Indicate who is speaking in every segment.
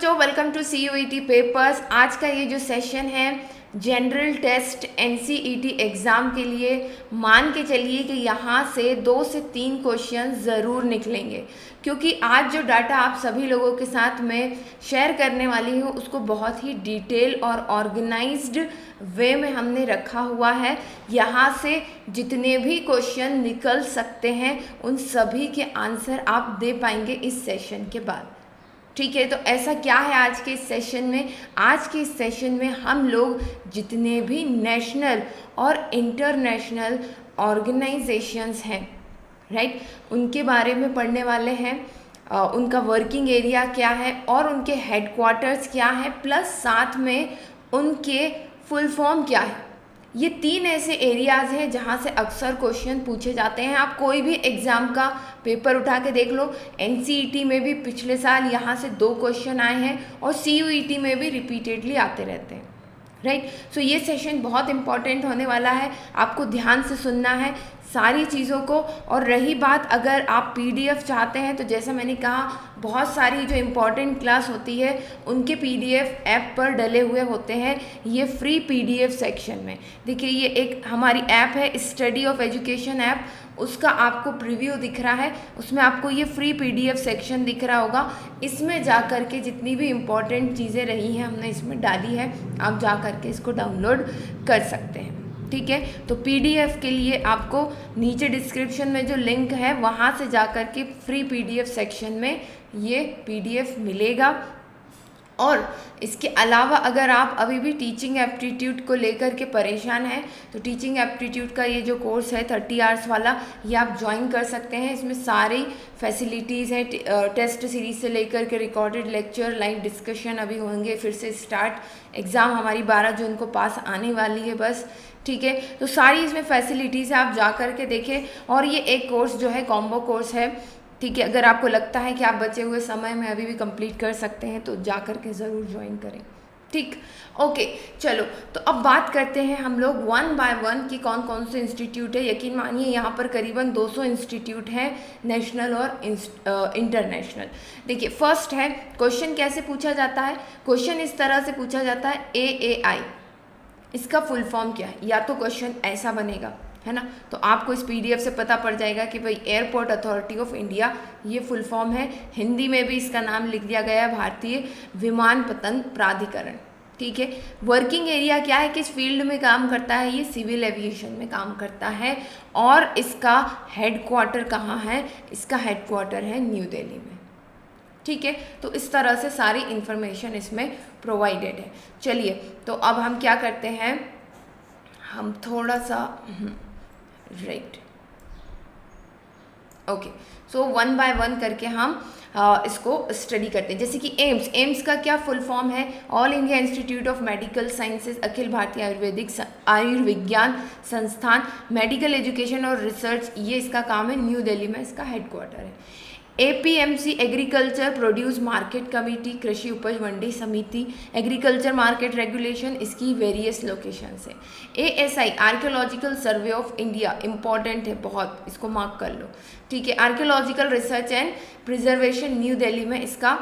Speaker 1: So welcome to CUET papers. आज का ये जो सेशन है जनरल टेस्ट NCET एग्ज़ाम के लिए, मान के चलिए कि यहाँ से 2 से 3 क्वेश्चन ज़रूर निकलेंगे, क्योंकि आज जो डाटा आप सभी लोगों के साथ में शेयर करने वाली हूँ उसको बहुत ही डिटेल और ऑर्गेनाइज्ड वे में हमने रखा हुआ है। यहाँ से जितने भी क्वेश्चन निकल सकते हैं उन सभी के आंसर आप दे पाएंगे इस सेशन के बाद। ठीक है, तो ऐसा क्या है आज के इस सेशन में? आज के इस सेशन में हम लोग जितने भी नेशनल और इंटरनेशनल ऑर्गेनाइजेशंस हैं, राइट, उनके बारे में पढ़ने वाले हैं। उनका वर्किंग एरिया क्या है और उनके हेडक्वार्टर्स क्या है, प्लस साथ में उनके फुल फॉर्म क्या है। ये 3 ऐसे एरियाज़ हैं जहाँ से अक्सर क्वेश्चन पूछे जाते हैं। आप कोई भी एग्ज़ाम का पेपर उठा के देख लो, NCET में भी पिछले साल यहाँ से 2 क्वेश्चन आए हैं और CUET में भी रिपीटेडली आते रहते हैं, राइट। सो ये सेशन बहुत इंपॉर्टेंट होने वाला है, आपको ध्यान से सुनना है सारी चीज़ों को। और रही बात, अगर आप PDF चाहते हैं तो जैसा मैंने कहा, बहुत सारी जो इम्पॉर्टेंट क्लास होती है उनके PDF ऐप पर डले हुए होते हैं। ये फ्री PDF सेक्शन में देखिए, ये एक हमारी ऐप है स्टडी ऑफ एजुकेशन ऐप, उसका आपको प्रीव्यू दिख रहा है, उसमें आपको ये फ्री PDF सेक्शन दिख रहा होगा। इसमें जा कर के जितनी भी इम्पॉर्टेंट चीज़ें रही हैं हमने इसमें डाली है, आप जा कर के इसको डाउनलोड कर सकते हैं। ठीक है, तो PDF के लिए आपको नीचे डिस्क्रिप्शन में जो लिंक है वहाँ से जा कर के फ्री PDF सेक्शन में ये PDF मिलेगा। और इसके अलावा अगर आप अभी भी टीचिंग एप्टीट्यूड को लेकर के परेशान हैं तो टीचिंग एप्टीट्यूड का ये जो कोर्स है 30 आवर्स वाला, ये आप ज्वाइन कर सकते हैं। इसमें सारी फैसिलिटीज़ हैं, टेस्ट सीरीज से लेकर के रिकॉर्डेड लेक्चर, लाइव डिस्कशन अभी होंगे फिर से स्टार्ट। एग्ज़ाम हमारी 12 जून को पास आने वाली है बस, ठीक है। तो सारी इसमें फैसिलिटीज़ है, आप जा कर के देखें। और ये एक कोर्स जो है कॉम्बो कोर्स है, ठीक है। अगर आपको लगता है कि आप बचे हुए समय में अभी भी कंप्लीट कर सकते हैं तो जा कर के ज़रूर ज्वाइन करें, ठीक। ओके, चलो तो अब बात करते हैं हम लोग 1 बाय 1 कि कौन कौन से इंस्टीट्यूट है। यकीन मानिए यहाँ पर करीबन 200 इंस्टीट्यूट हैं, नेशनल और इंटरनेशनल। देखिए, फर्स्ट है क्वेश्चन कैसे पूछा जाता है। क्वेश्चन इस तरह से पूछा जाता है AAI, इसका फुल फॉर्म क्या है। या तो क्वेश्चन ऐसा बनेगा, है ना, तो आपको इस PDF से पता पड़ जाएगा कि भाई एयरपोर्ट अथॉरिटी ऑफ इंडिया ये फुल फॉर्म है। हिंदी में भी इसका नाम लिख दिया गया है भारतीय विमानपत्तन प्राधिकरण, ठीक है। वर्किंग एरिया क्या है, किस फील्ड में काम करता है, ये सिविल एविएशन में काम करता है। और इसका हेडक्वार्टर कहाँ है, इसका हेडक्वार्टर है न्यू दिल्ली में, ठीक है। तो इस तरह से सारी इन्फॉर्मेशन इसमें प्रोवाइडेड है। चलिए, तो अब हम क्या करते हैं, हम थोड़ा सा राइट, ओके, सो 1 बाय 1 करके हम इसको स्टडी करते हैं। जैसे कि एम्स का क्या फुल फॉर्म है, all India institute of medical sciences, अखिल भारतीय आयुर्विज्ञान संस्थान, मेडिकल एजुकेशन और रिसर्च, ये इसका काम है, न्यू दिल्ली में इसका हेडक्वार्टर है। APMC agriculture produce market committee, कृषि उपज मंडी समिति, एग्रीकल्चर मार्केट रेगुलेशन, इसकी वेरियस लोकेशन है। ASI archaeological survey of India, important है बहुत, इसको मार्क कर लो, ठीक है। Archaeological research and preservation, new Delhi में इसका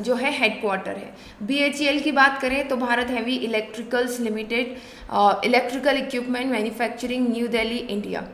Speaker 1: जो है हेडक्वार्टर है। BHEL की बात करें तो Bharat heavy electricals limited, electrical equipment manufacturing, new Delhi, India.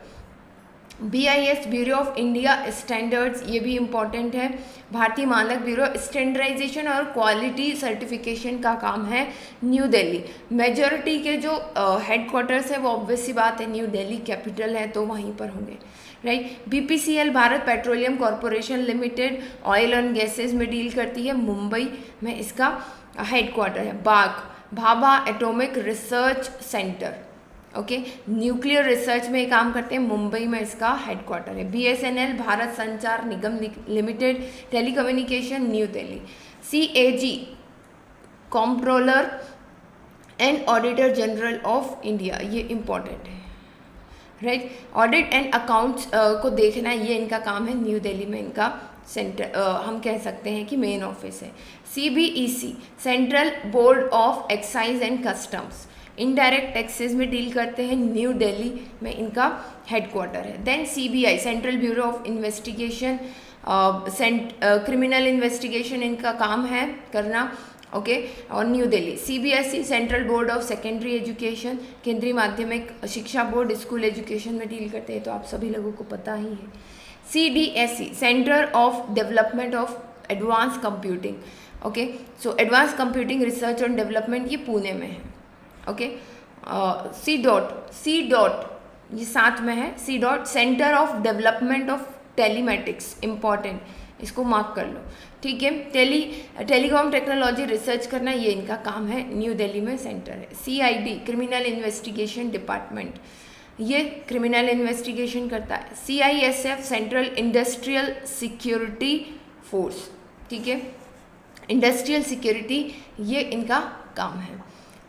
Speaker 1: BIS bureau of India standards, ये भी इम्पॉर्टेंट है, भारतीय मानक ब्यूरो, स्टैंडर्डाइजेशन और क्वालिटी सर्टिफिकेशन का काम है न्यू दिल्ली। मेजॉरिटी के जो हेडक्वार्टर्स है वो ऑब्वियस सी बात है न्यू दिल्ली, कैपिटल है तो वहीं पर होंगे, right. BPCL Bharat petroleum corporation limited, oil and gases में डील करती है, मुंबई में इसका हेडक्वार्टर है। Bhabha atomic research centre, okay, nuclear research में काम करते हैं, मुंबई में इसका हेडक्वार्टर है। BSNL Bharat Sanchar Nigam limited, telecommunication, new Delhi. CAG comptroller and auditor general of India, ये इम्पॉर्टेंट है, राइट। ऑडिट एंड अकाउंट्स को देखना, ये इनका काम है, न्यू दिल्ली में इनका सेंटर, हम कह सकते हैं कि मेन ऑफिस है। CBEC Central Board of Excise and Customs, indirect taxes में डील करते हैं, न्यू दिल्ली में इनका हेडक्वार्टर है। Then CBI Central Bureau of Investigation, criminal investigation इनका काम है करना, ओके। और New Delhi CBSE Central Board of Secondary Education, केंद्रीय माध्यमिक शिक्षा बोर्ड स्कूल एजुकेशन में डील करते हैं, तो आप सभी लोगों को पता ही है। CDSE centre of Development of advance computing, okay. So advance computing research and development ये पुणे में है, ओके। सी डॉट ये साथ में है, C dot Centre of Development of Telematics, important, इसको मार्क कर लो, ठीक है। टेलीकॉम टेक्नोलॉजी रिसर्च करना ये इनका काम है, न्यू दिल्ली में सेंटर है। CID क्रिमिनल इन्वेस्टिगेशन डिपार्टमेंट, ये क्रिमिनल इन्वेस्टिगेशन करता है। CISF central industrial security force, ठीक है, इंडस्ट्रियल सिक्योरिटी ये इनका काम है।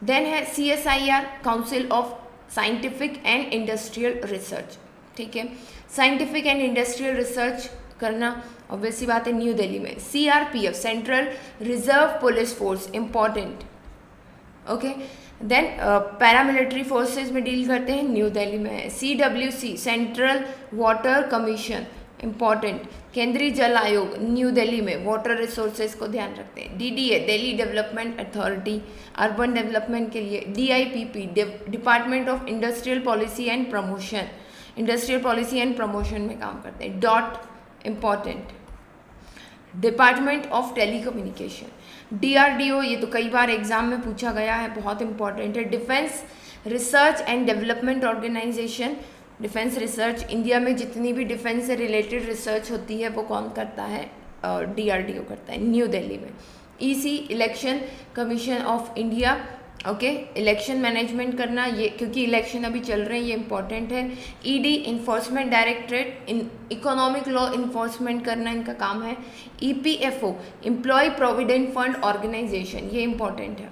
Speaker 1: देन है CSIR Council of Scientific and industrial Research, ठीक है। साइंटिफिक एंड इंडस्ट्रियल रिसर्च करना ऑब्वियस सी बात है न्यू दिल्ली में। CRPF Central Reserve Police Force, important, okay. Then paramilitary forces में डील करते हैं, न्यू दिल्ली में है। CWC Central Water Commission, important, केंद्रीय जल आयोग, न्यू दिल्ली में वाटर रिसोर्सेज को ध्यान रखते हैं। DDA Delhi development authority urban development के लिए। DIPP department of industrial policy and promotion, industrial policy and promotion में काम करते हैं। Dot important, department of telecommunication. DRDO ये तो कई बार एग्जाम में पूछा गया है, बहुत इंपॉर्टेंट है। Defence Research and Development Organisation, defence research, India में जितनी भी डिफेंस से रिलेटेड रिसर्च होती है वो कौन करता है, DRDO करता है, न्यू दिल्ली में। EC election commission of India, okay, election management करना ये, क्योंकि इलेक्शन अभी चल रहे हैं, ये इंपॉर्टेंट है। ED Enforcement Directorate, economic law enforcement करना इनका काम है। EPFO Employ Provident Fund Organisation, ये इंपॉर्टेंट है।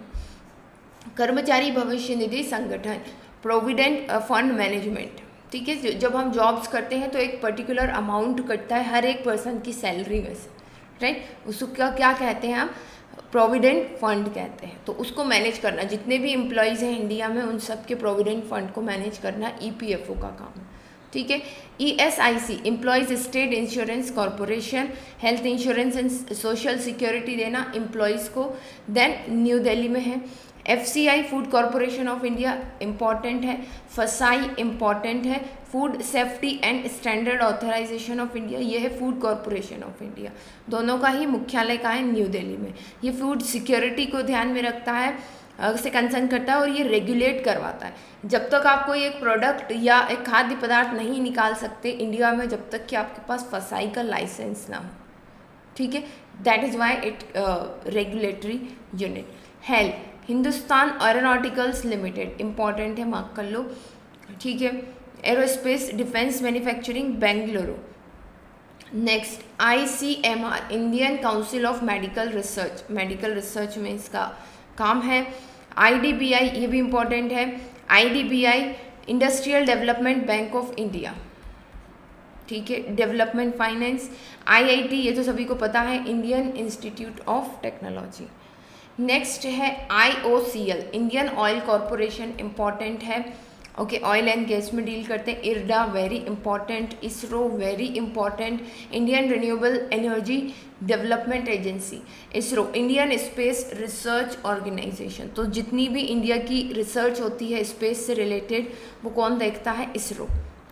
Speaker 1: कर्मचारी भविष्य निधि संगठन, प्रोविडेंट फंड मैनेजमेंट, ठीक है। जब हम जॉब्स करते हैं तो एक पर्टिकुलर अमाउंट कटता है हर एक पर्सन की सैलरी में से, राइट, उसको क्या कहते हैं हम, प्रोविडेंट फंड कहते हैं। तो उसको मैनेज करना, जितने भी एम्प्लॉयज़ हैं इंडिया में उन सब के प्रोविडेंट फंड को मैनेज करना EPFO का काम है, ठीक है। ESIC Employees State Insurance Corporation, health insurance and social security देना एम्प्लॉयज़ को। देन न्यू दिल्ली में है। FCI Food Corporation of India, important है। FSSAI इंपॉर्टेंट है। Food Safety and Standard Authorisation of India, ये है फूड कॉरपोरेशन ऑफ इंडिया, दोनों का ही मुख्यालय का है न्यू दिल्ली में। ये फूड सिक्योरिटी को ध्यान में रखता है, से कंसर्न करता है और ये रेगुलेट करवाता है। जब तक आप कोई एक प्रोडक्ट या एक खाद्य पदार्थ नहीं निकाल सकते इंडिया में जब तक कि आपके पास FSSAI का लाइसेंस ना हो, ठीक है। That is why it regulatory unit. Hello Hindustan aeronauticals limited, important है, मार्क कर लो, ठीक है। Aerospace defence manufacturing Bengaluru. Next ICMR Indian council of medical research, medical research में इसका काम है। IDBI ये भी इम्पोर्टेंट है। IDBI industrial development bank of India, ठीक है, डेवलपमेंट फाइनेंस। IIT ये तो सभी को पता है, Indian Institute of Technology. Next है IOCL Indian Oil Corporation, important है, ओके, ऑयल एंड गैस में डील करते हैं। IRDA very important. ISRO very important. Indian Renewable Energy Development Agency, ISRO. Indian Space Research Organisation, तो जितनी भी India की research होती है स्पेस से रिलेटेड वो कौन देखता है, इसरो,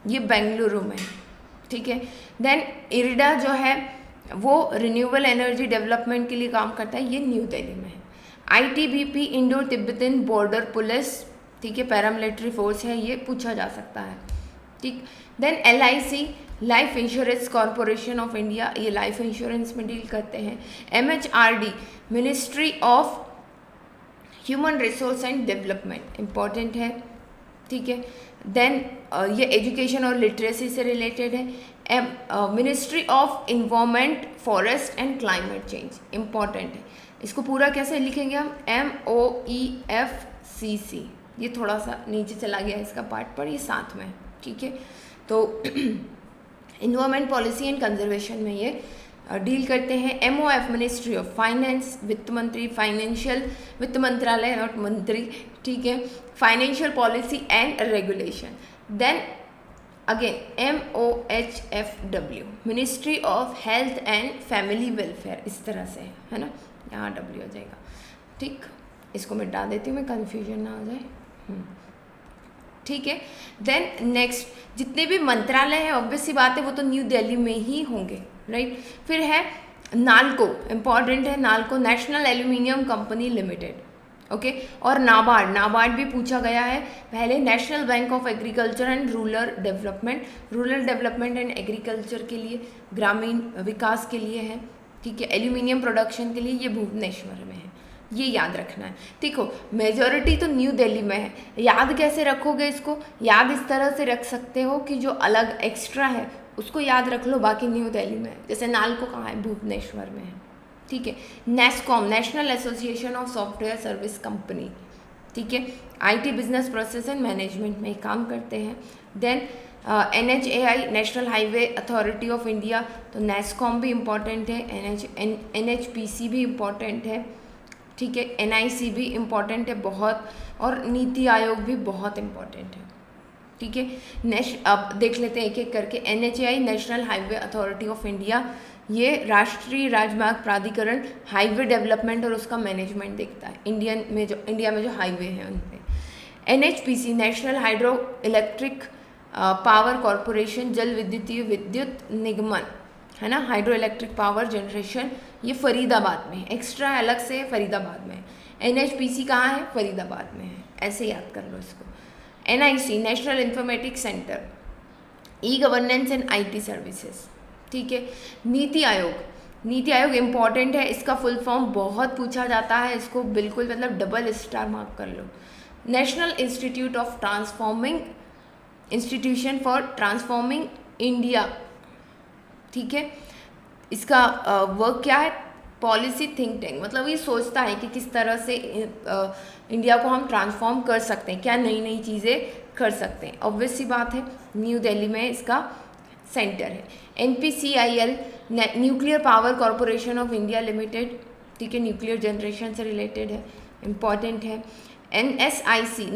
Speaker 1: ये बेंगलुरु में, ठीक है। देन IRDA जो है वो रिन्यूएबल एनर्जी डेवलपमेंट के लिए काम करता है, ये न्यू दिल्ली में है। ITBP Indo Tibetan border police, ठीक है, पैरामिलिट्री फोर्स है, ये पूछा जा सकता है, ठीक। Then LIC life insurance corporation of India, ये लाइफ इंश्योरेंस में डील करते हैं। MHRD ministry of human resource and development, important है, ठीक है। देन ये एजुकेशन और लिटरेसी से रिलेटेड है। Ministry of environment forest and climate change, important है। इसको पूरा कैसे लिखेंगे हम, MOEFCC, ये थोड़ा सा नीचे चला गया इसका पार्ट, पर ये साथ में, ठीक है। तो इन्वायरमेंट पॉलिसी एंड कंजर्वेशन में ये डील करते हैं। MOF मिनिस्ट्री ऑफ फाइनेंस, वित्त मंत्री, फाइनेंशियल, वित्त मंत्रालय नॉट मंत्री, ठीक है, financial policy and regulation. Then again MOHFW, ministry of health and family welfare, इस तरह से है ना, यहाँ W हो जाएगा। ठीक, इसको मिटा देती हूँ मैं, कन्फ्यूजन ना हो जाए। ठीक है, देन नेक्स्ट जितने भी मंत्रालय हैं ऑब्वियस सी बात है वो तो न्यू दिल्ली में ही होंगे, राइट। फिर है नालको, इम्पॉर्टेंट है NALCO, national aluminium company limited, okay. और नाबार्ड भी पूछा गया है पहले, national bank of agriculture and rural development and agriculture के लिए, ग्रामीण विकास के लिए है, ठीक है। एल्यूमिनियम प्रोडक्शन के लिए ये भुवनेश्वर में है, ये याद रखना है। देखो मेजॉरिटी तो न्यू दिल्ली में है, याद कैसे रखोगे इसको, याद इस तरह से रख सकते हो कि जो अलग एक्स्ट्रा है उसको याद रख लो, बाकी न्यू दिल्ली में है। जैसे नालको कहाँ है, भुवनेश्वर में है, ठीक है। NASSCOM, national association of software service company, ठीक है, IT business process and management में काम करते हैं। Then NHAI, national highway authority of India, तो नेस्कॉम भी इम्पॉर्टेंट है, NHPC भी इम्पॉर्टेंट है, ठीक है। NIC भी इम्पॉर्टेंट है बहुत, और नीति आयोग भी बहुत इम्पॉर्टेंट है, ठीक है। अब देख लेते हैं एक एक करके। NHAI, national highway authority of India, ये राष्ट्रीय राजमार्ग प्राधिकरण हाईवे डेवलपमेंट और उसका मैनेजमेंट देखता है, इंडिया में जो हाईवे हैं उन पे। NHPC, national hydro electric power corporation, जल विद्युतीय विद्युत निगमन, है ना, हाइड्रो इलेक्ट्रिक पावर जनरेशन, ये फरीदाबाद में है, एक्स्ट्रा अलग से फरीदाबाद में है। NHPC कहाँ है, फरीदाबाद में है, ऐसे याद कर लो इसको। NIC, national informatics centre, e governance and IT services, ठीक है। नीति आयोग इम्पॉर्टेंट है, इसका फुल फॉर्म बहुत पूछा जाता है, इसको बिल्कुल मतलब डबल स्टार मार्क कर लो। National institute of transforming, institution for transforming India, ठीक है। इसका वर्क क्या है, पॉलिसी थिंक टैंक, मतलब ये सोचता है कि किस तरह से इंडिया को हम ट्रांसफॉर्म कर सकते हैं, क्या नई नई चीज़ें कर सकते हैं। ऑब्वियस सी बात है न्यू दिल्ली में इसका सेंटर है। NPCIL, nuclear power corporation of India limited, ठीक है, न्यूक्लियर जनरेशन से रिलेटेड है, इम्पॉर्टेंट है। NSIC,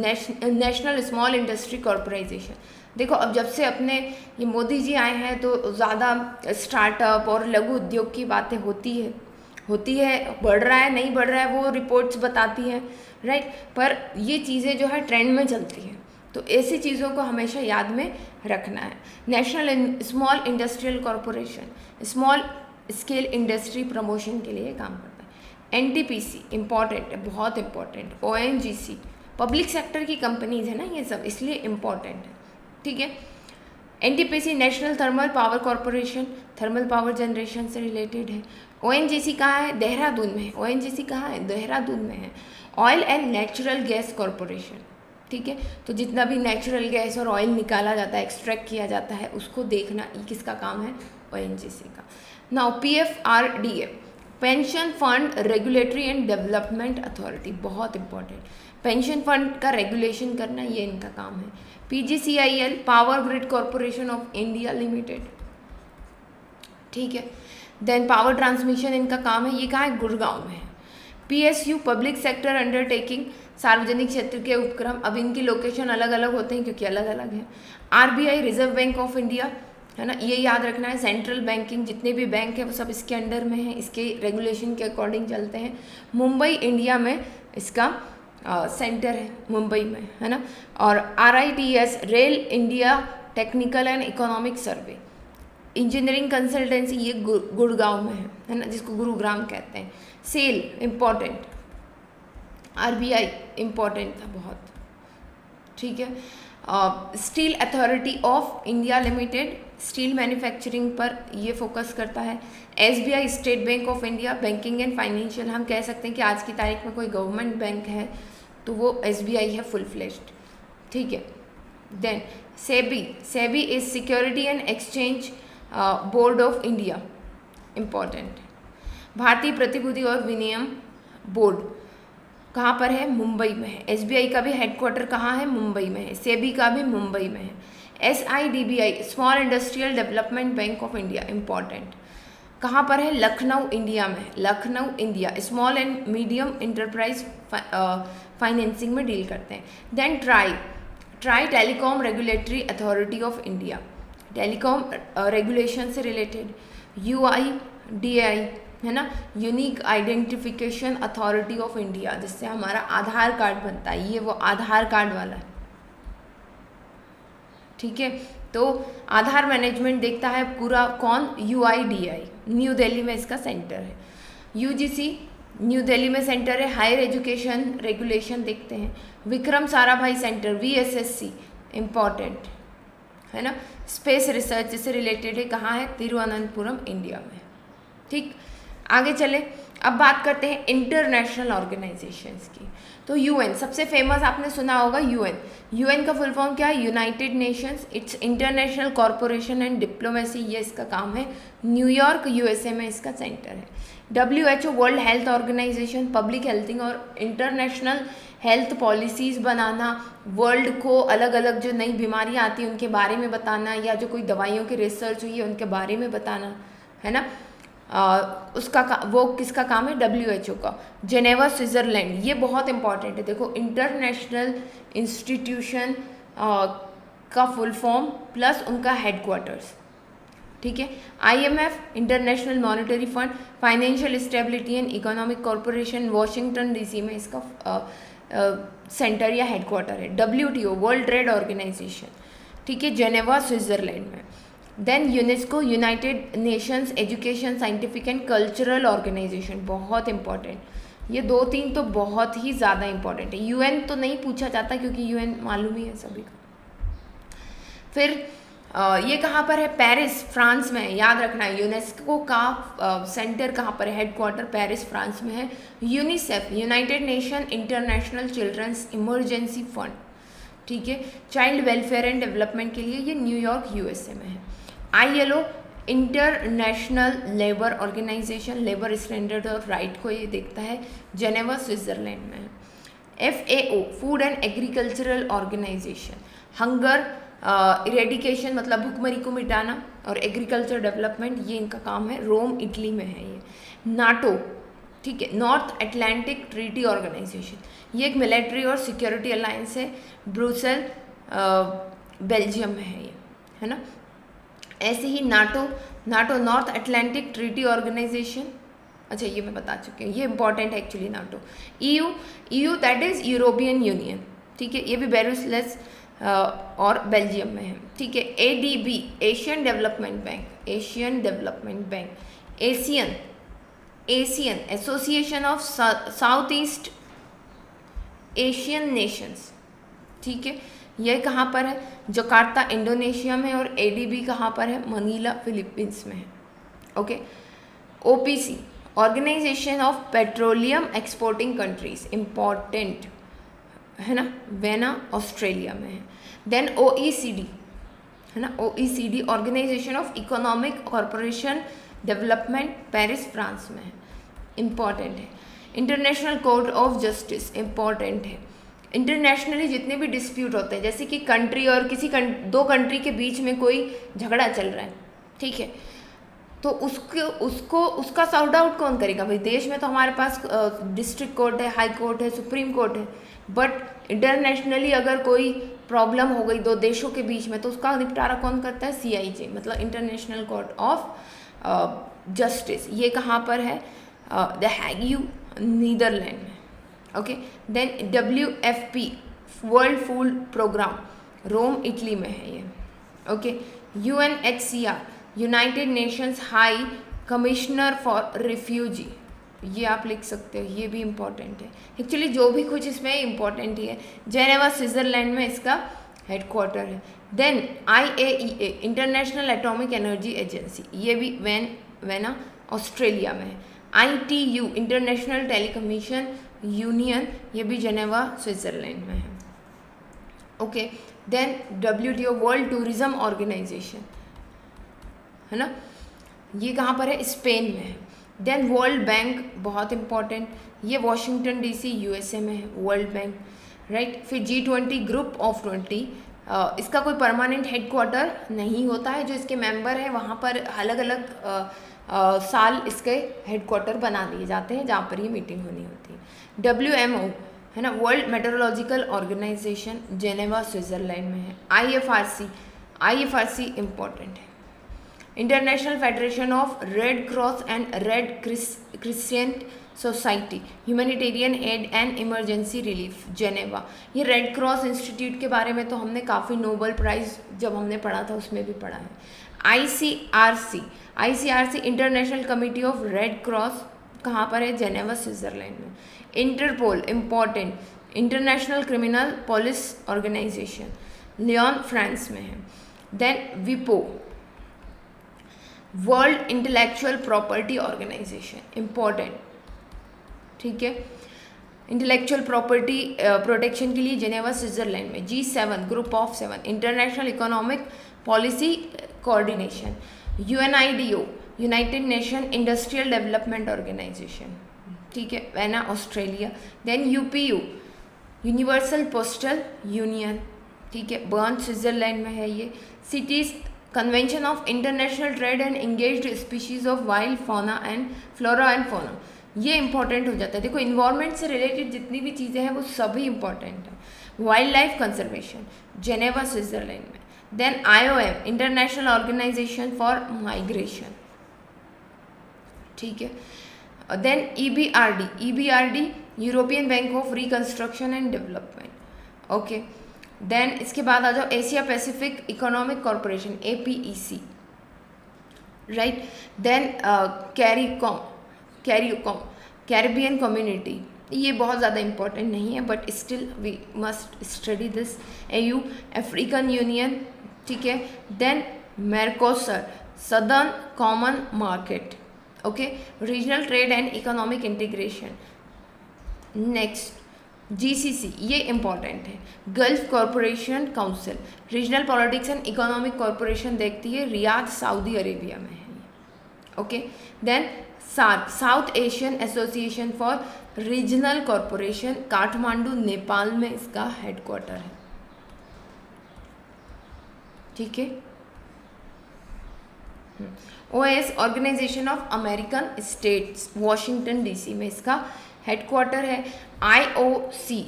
Speaker 1: national small industry corporation, देखो अब जब से अपने ये मोदी जी आए हैं तो ज़्यादा स्टार्टअप और लघु उद्योग की बातें होती है, बढ़ रहा है नहीं बढ़ रहा है वो रिपोर्ट्स बताती हैं, राइट। पर ये चीज़ें जो है ट्रेंड में चलती हैं, तो ऐसी चीज़ों को हमेशा याद में रखना है। National small industrial corporation, small scale industry promotion के लिए काम करता है। NTPC इम्पॉर्टेंट है, बहुत इम्पॉर्टेंट। ONGC, पब्लिक सेक्टर की कंपनीज है ना ये सब, इसलिए इम्पॉर्टेंट है, ठीक है। NTPC, national thermal power corporation, thermal power generation से रिलेटेड है। ONGC कहाँ है, देहरादून में है। ONGC कहाँ है, देहरादून में है। Oil and natural gas corporation, ठीक है, तो जितना भी नेचुरल गैस और ऑयल निकाला जाता है, एक्सट्रैक्ट किया जाता है, उसको देखना, ये किसका काम है, ONGC का। Now PFRDA, pension fund regulatory and development authority, बहुत इंपॉर्टेंट, पेंशन फंड का रेगुलेशन करना ये इनका काम है। PGCIL, power grid corporation of India limited, ठीक है। देन पावर ट्रांसमिशन इनका काम है, ये कहाँ है, गुड़गांव में है। PSU, पब्लिक सेक्टर अंडरटेकिंग, सार्वजनिक क्षेत्र के उपक्रम, अब इनकी लोकेशन अलग अलग होते हैं क्योंकि अलग अलग है। RBI, reserve bank of India, है ना, ये याद रखना है। सेंट्रल बैंकिंग, जितने भी बैंक हैं वो सब इसके अंडर में है, इसके रेगुलेशन के अकॉर्डिंग चलते हैं। मुंबई, इंडिया में इसका सेंटर है, मुंबई में, है ना। और RITS, rail India technical and economic survey, engineering consultancy, ये गुड़गांव में है ना, जिसको गुरुग्राम कहते हैं। सेल इम्पॉर्टेंट, RBI इम्पॉर्टेंट था बहुत, ठीक है। Steel authority of India limited, steel manufacturing पर ये फोकस करता है। SBI, state bank of India, banking and financial, हम कह सकते हैं कि आज की तारीख में कोई गवर्नमेंट बैंक है तो वो SBI है, फुल फ्लेश्ड, ठीक है। Then SEBI is security and exchange board of India, important. भारतीय प्रतिभूति और विनिमय बोर्ड कहाँ पर है, मुंबई में है। SBI का भी हेडक्वार्टर कहाँ है, मुंबई में है। सेबी का भी मुंबई में है। SIDBI, small industrial development bank of India, important, कहाँ पर है, लखनऊ, इंडिया में है। Lucknow, India, small and medium enterprise financing में डील करते हैं। Then TRAI telecom regulatory authority of India, telecom regulation से रिलेटेड। UIDAI है ना, unique identification authority of India, जिससे हमारा आधार कार्ड बनता है, ये वो आधार कार्ड वाला है, ठीक है। तो आधार मैनेजमेंट देखता है पूरा कौन, UIDAI, न्यू दिल्ली में इसका सेंटर है। UGC न्यू दिल्ली में सेंटर है, हायर एजुकेशन रेगुलेशन देखते हैं। Vikram Sarabhai centre VSSC important है ना, स्पेस रिसर्च से रिलेटेड है, कहाँ है, तिरुवनंतपुरम इंडिया में, ठीक। आगे चले, अब बात करते हैं इंटरनेशनल ऑर्गेनाइजेशंस की। तो UN सबसे फेमस आपने सुना होगा, UN का फुल फॉर्म क्या है, United Nations, it's international corporation and diplomacy, ये इसका काम है। न्यूयॉर्क USA में इसका सेंटर है। WHO world health organisation, public healthing और इंटरनेशनल हेल्थ पॉलिसीज़ बनाना, वर्ल्ड को अलग अलग जो नई बीमारियाँ आती हैं उनके बारे में बताना, या जो कोई दवाइयों की रिसर्च हुई है उनके बारे में बताना, है ना, वो किसका काम है, WHO का। जेनेवा स्विट्ज़रलैंड, ये बहुत इंपॉर्टेंट है, देखो इंटरनेशनल इंस्टीट्यूशन का फुल फॉर्म प्लस उनका हेडक्वार्टर्स, ठीक है। IMF international monetary fund, financial stability and economic corporation, Washington DC में इसका सेंटर या हेडक्वार्टर है। WTO वर्ल्ड ट्रेड ऑर्गेनाइजेशन, ठीक है, जेनेवा स्विट्ज़रलैंड में। Then UNESCO united nations education scientific and cultural organisation, बहुत इंपॉर्टेंट, ये 2-3 तो बहुत ही ज़्यादा इंपॉर्टेंट है। UN तो नहीं पूछा जाता क्योंकि UN मालूम ही है सभी को। फिर ये कहाँ पर है, पेरिस फ्रांस में है, याद रखना है। यूनेस्को का सेंटर कहाँ पर है, हेडक्वार्टर पेरिस फ्रांस में है। UNICEF united nation international children's emergency fund, ठीक है, चाइल्ड वेलफेयर एंड डेवलपमेंट के लिए, ये न्यूयॉर्क USA में है। ILO international labour organisation, labour standard और राइट को ये देखता है, जेनेवा स्विट्ज़रलैंड में है। FAO food and agricultural organisation, hunger eradication मतलब भुखमरी को मिटाना, और एग्रीकल्चर डेवलपमेंट, ये इनका काम है, रोम इटली में है ये। नाटो, ठीक है, नॉर्थ अटलांटिक ट्रीटी ऑर्गेनाइजेशन, ये एक मिलिट्री और सिक्योरिटी अलायंस है, ब्रुसेल बेल्जियम में है ये, है ना। ऐसे ही NATO north Atlantic treaty organisation, अच्छा ये मैं बता चुकी हूँ, ये इंपॉर्टेंट है actually. NATO, EU that is European union, ठीक है, ये भी ब्रुसेल्स और बेल्जियम में है, ठीक है। ADB Asian development bank, Asian association of south east Asian Nations, ठीक है, ये कहाँ पर है, जकार्ता इंडोनेशिया में, और ADB कहाँ पर है, मनीला फिलीपींस में है, okay. OPC organisation of petroleum exporting countries, important है ना, वेना ऑस्ट्रेलिया में है। देन OECD है ना, OECD organisation of economic corporation development, Paris France में है, इम्पॉर्टेंट है। International court of justice, important है। इंटरनेशनली जितने भी डिस्प्यूट होते हैं, जैसे कि कंट्री और दो कंट्री के बीच में कोई झगड़ा चल रहा है, ठीक है, तो उसका सॉर्ट आउट कौन करेगा भाई। देश में तो हमारे पास डिस्ट्रिक्ट कोर्ट है, हाई कोर्ट है, सुप्रीम कोर्ट है, बट इंटरनेशनली अगर कोई प्रॉब्लम हो गई दो देशों के बीच में, तो उसका निपटारा कौन करता है, CIJ मतलब इंटरनेशनल कोर्ट ऑफ जस्टिस। ये कहाँ पर है, द हैग, नीदरलैंड में, okay. Then WFP world food programme, Rome Italy में है ये, okay. UNHCR united nations high commissioner for refugee, ये आप लिख सकते हो, ये भी इम्पॉर्टेंट है। एक्चुअली जो भी कुछ इसमें इम्पॉर्टेंट ही है। जेनेवा स्विट्ज़रलैंड में इसका हेडक्वार्टर है। Then IAEA international atomic energy agency, ये भी वेना ऑस्ट्रेलिया में है। ITU इंटरनेशनल टेलीकम्युनिकेशन यूनियन, ये भी जेनेवा स्विट्ज़रलैंड में है, okay. Then WTO world tourism organisation है ना, ये कहाँ पर है, स्पेन में है। देन वर्ल्ड बैंक, बहुत इंपॉर्टेंट, ये वॉशिंगटन DC USA में है वर्ल्ड बैंक, राइट। फिर G20 ग्रुप ऑफ 20, इसका कोई परमानेंट हेडक्वार्टर नहीं होता है, जो इसके मेंबर हैं वहाँ पर अलग अलग साल इसके हेडक्वार्टर बना दिए जाते हैं जहाँ पर ये मीटिंग होनी होती है। WMO है ना। World meteorological organisation Geneva Switzerland में है। आईएफआरसी इम्पॉर्टेंट है। International federation of red cross and red crescent society humanitarian aid and emergency relief Geneva. ये रेड क्रॉस इंस्टीट्यूट के बारे में तो हमने काफ़ी नोबेल प्राइज़ जब हमने पढ़ा था उसमें भी पढ़ा है। ICRC international committee of red cross कहाँ पर है? जेनेवा स्विट्ज़रलैंड में। Interpol important, international criminal police organisation, Lyon France में है। देन विपो world intellectual property organisation important, ठीक है। इंटेलेक्चुअल प्रॉपर्टी प्रोटेक्शन के लिए जेनेवा स्विट्ज़रलैंड में। G7 group of 7 international economic policy coordination. UNIDO united nation industrial development organisation, ठीक है, Vienna Australia. Then UPU universal postal union, ठीक है, बर्न स्विट्ज़रलैंड में है ये। CITES convention of international trade and engaged species of wild fauna and flora and fauna, ये important हो जाता है। देखो इन्वायरमेंट से रिलेटेड जितनी भी चीज़ें हैं वो सभी इंपॉर्टेंट है। Wildlife conservation Geneva Switzerland में। Then IOM international organisation for migration, ठीक है। Then EBRD European bank of reconstruction and development, okay. Then इसके बाद आ जाओ Asia Pacific economic corporation APEC, right. Then CARICOM Caribbean community, ये बहुत ज़्यादा इंपॉर्टेंट नहीं है but still we must study this. AU African union, ठीक है। Then Mercosur southern common market, okay, regional trade and economic integration. Next GCC, ये important है। Gulf corporation council regional politics and economic corporation देखती है, Riyadh Saudi Arabia में है, okay. Then SAARC south Asian association for regional corporation, Kathmandu Nepal में इसका headquarter है, ठीक है। OAS organisation of American states Washington DC में इसका हेडक्वार्टर है। IOC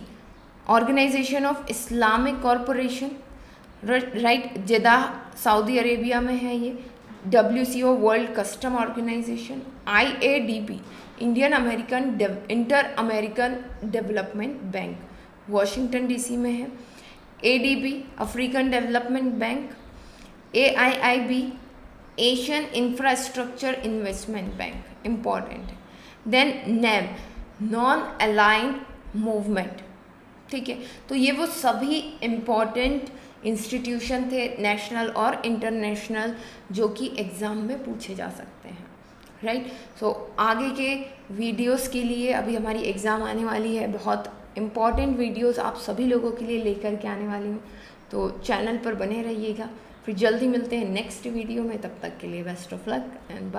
Speaker 1: organisation of Islamic corporation, right, Jeddah Saudi Arabia में है ये। WCO world custom organisation. IADB inter American development bank Washington DC में है। ADB African development bank. AIIB Asian infrastructure investment bank, important है। Then NAM non aligned movement, ठीक है। तो ये वो सभी इम्पॉर्टेंट इंस्टीट्यूशन थे नेशनल और इंटरनेशनल जो कि एग्ज़ाम में पूछे जा सकते हैं, राइट। सो आगे के वीडियोस के लिए अभी हमारी एग्ज़ाम आने वाली है, बहुत इम्पॉर्टेंट वीडियोस आप सभी लोगों के लिए लेकर के आने वाली हूँ, तो चैनल पर बने रहिएगा। फिर जल्दी मिलते हैं नेक्स्ट वीडियो में, तब तक के लिए best of luck and bye.